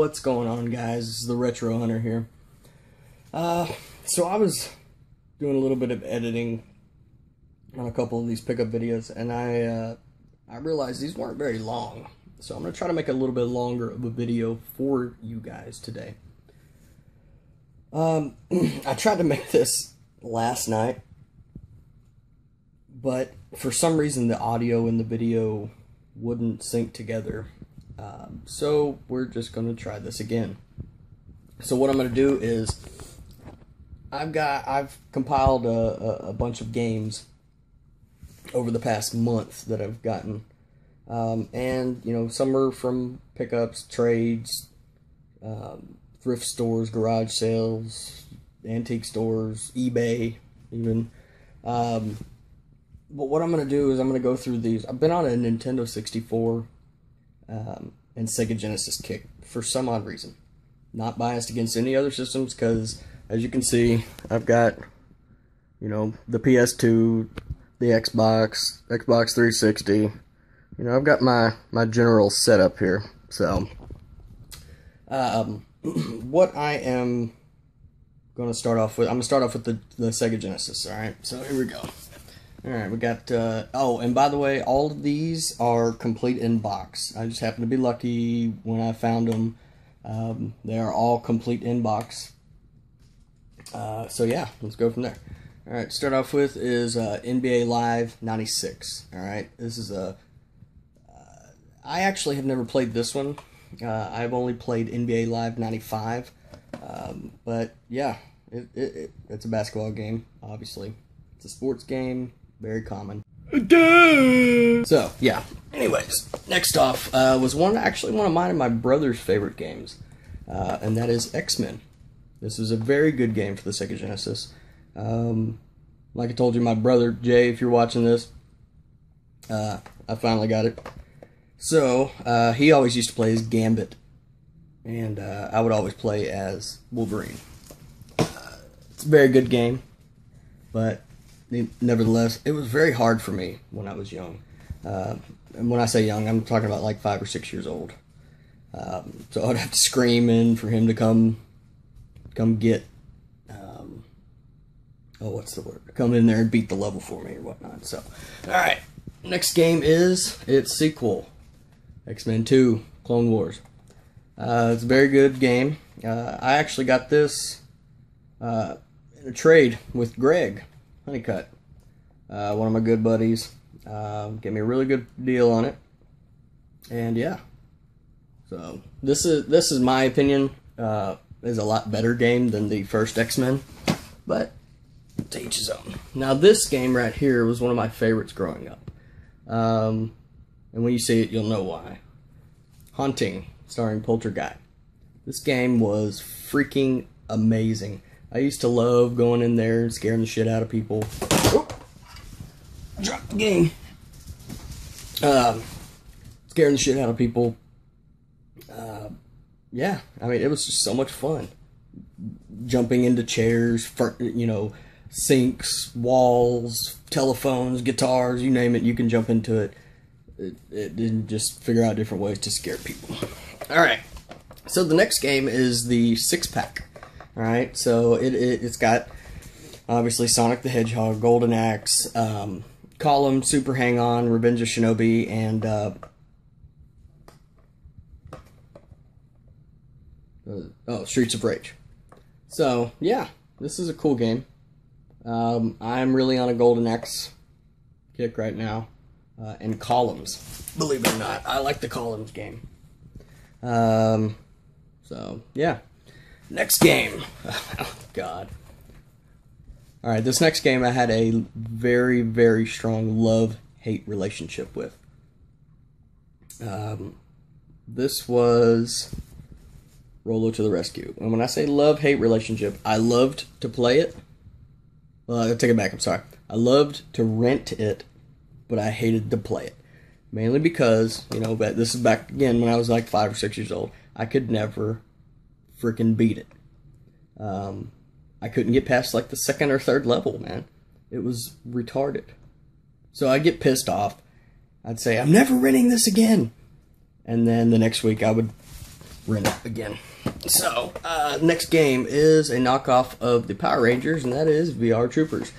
What's going on, guys? This is the Retro Hunter here. So I was doing a little bit of editing on a couple of these pickup videos, and I realized these weren't very long. So I'm going to try to make a little bit longer of a video for you guys today. I tried to make this last night, but for some reason the audio and the video wouldn't sync together. So we're just going to try this again. So what I'm going to do is I've compiled a bunch of games over the past month that I've gotten, and you know, some are from pickups, trades, thrift stores, garage sales, antique stores, eBay even. But what I'm going to do is I'm going to go through these. I've been on a Nintendo 64 and Sega Genesis kick for some odd reason. Not biased against any other systems, because as you can see, I've got, you know, the PS2, the Xbox 360. You know, I've got my general setup here. So, what I am going to start off with, I'm going to start off with the Sega Genesis. All right, so here we go. All right, we got, oh, and by the way, all of these are complete in box. I just happened to be lucky when I found them. They are all complete in box. So yeah, let's go from there. All right, start off with is NBA Live 96. All right, this is I actually have never played this one. I've only played NBA Live 95. But yeah, it's a basketball game, obviously. It's a sports game. Very common. So, yeah. Anyways, next off was actually one of mine and my brother's favorite games. And that is X-Men. This is a very good game for the Sega Genesis. Like I told you, my brother, Jay, if you're watching this, I finally got it. So, he always used to play as Gambit. And I would always play as Wolverine. It's a very good game. But nevertheless, it was very hard for me when I was young. And when I say young, I'm talking about like 5 or 6 years old. So I'd have to scream in for him to come get, oh, what's the word? Come in there and beat the level for me or whatnot. So, alright. Next game is its sequel, X-Men 2, Clone Wars. It's a very good game. I actually got this in a trade with Greg Honeycutt, one of my good buddies. Gave me a really good deal on it, and yeah. So this is my opinion. Is a lot better game than the first X-Men, but to each his own. Now this game right here was one of my favorites growing up, and when you see it, you'll know why. Haunting, starring Poltergeist. This game was freaking amazing. I used to love going in there and scaring the shit out of people. Oh, dropped the game. Scaring the shit out of people. Yeah, I mean, it was just so much fun. Jumping into chairs, you know, sinks, walls, telephones, guitars, you name it, you can jump into it. It didn't just figure out different ways to scare people. Alright, so the next game is the 6-pack. Alright, so it's got, obviously, Sonic the Hedgehog, Golden Axe, Column, Super Hang-On, Revenge of Shinobi, and, Streets of Rage. So, yeah, this is a cool game. I'm really on a Golden Axe kick right now, and Columns, believe it or not. I like the Columns game. So, yeah. Next game. Oh, God. Alright, this next game I had a very, very strong love-hate relationship with. This was Rolo to the Rescue. And when I say love-hate relationship, I loved to play it. Well, I'll take it back, I'm sorry. I loved to rent it, but I hated to play it. Mainly because, you know, this is back again when I was like 5 or 6 years old. I could never freaking beat it. I couldn't get past like the 2nd or 3rd level, man. It was retarded. So I'd get pissed off. I'd say, I'm never renting this again. And then the next week I would rent it again. So, next game is a knockoff of the Power Rangers, and that is VR Troopers.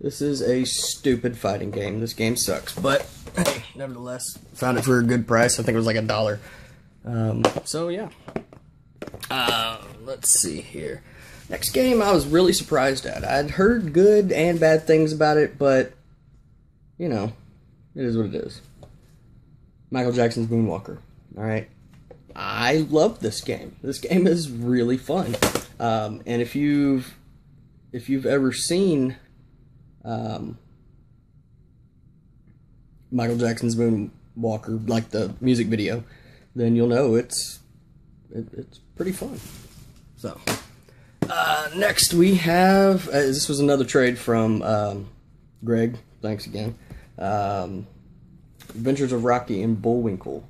This is a stupid fighting game. This game sucks, but hey, nevertheless, found it for a good price. I think it was like $1. So yeah. Let's see here. Next game I was really surprised at. I'd heard good and bad things about it, but, you know, it is what it is. Michael Jackson's Moonwalker. Alright. I love this game. This game is really fun. And if you've ever seen Michael Jackson's Moonwalker, like the music video, then you'll know it's pretty fun. So, next we have, this was another trade from Greg, thanks again, Adventures of Rocky and Bullwinkle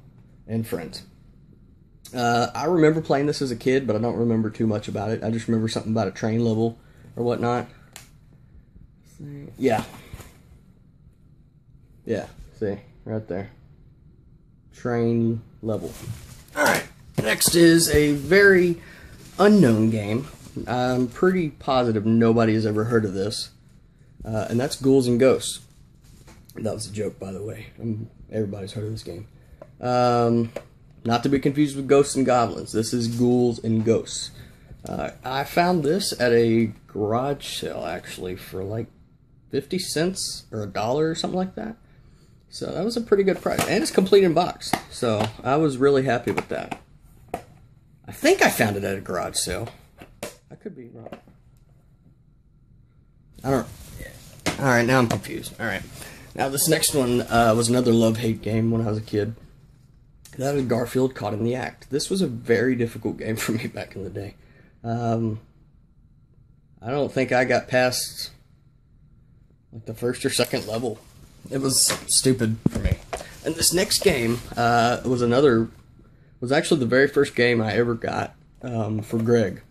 and Friends. I remember playing this as a kid, but I don't remember too much about it. I just remember something about a train level or whatnot. Yeah. Yeah, see, right there. Train level. Alright, next is a very unknown game. I'm pretty positive nobody has ever heard of this. And that's Ghouls and Ghosts. That was a joke, by the way. Everybody's heard of this game. Not to be confused with Ghosts and Goblins. This is Ghouls and Ghosts. I found this at a garage sale, actually, for like 50 cents or $1 or something like that. So that was a pretty good price. And it's complete in box. So I was really happy with that. I think I found it at a garage sale. I could be wrong. I don't... Yeah. Alright, now I'm confused. Alright. Now this next one was another love-hate game when I was a kid. That is Garfield Caught in the Act. This was a very difficult game for me back in the day. I don't think I got past like the first or second level. It was stupid for me. And this next game was actually the very first game I ever got from Greg,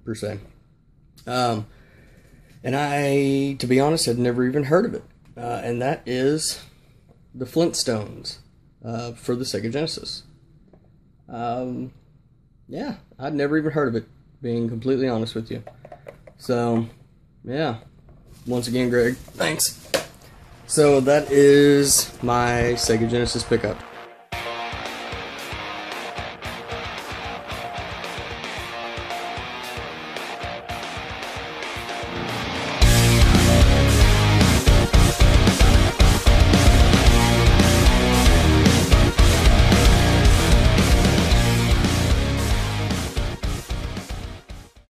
per se. And I, to be honest, had never even heard of it. And that is the Flintstones for the Sega Genesis. Yeah, I'd never even heard of it, being completely honest with you. So, yeah. Once again, Greg, thanks. So that is my Sega Genesis pickup.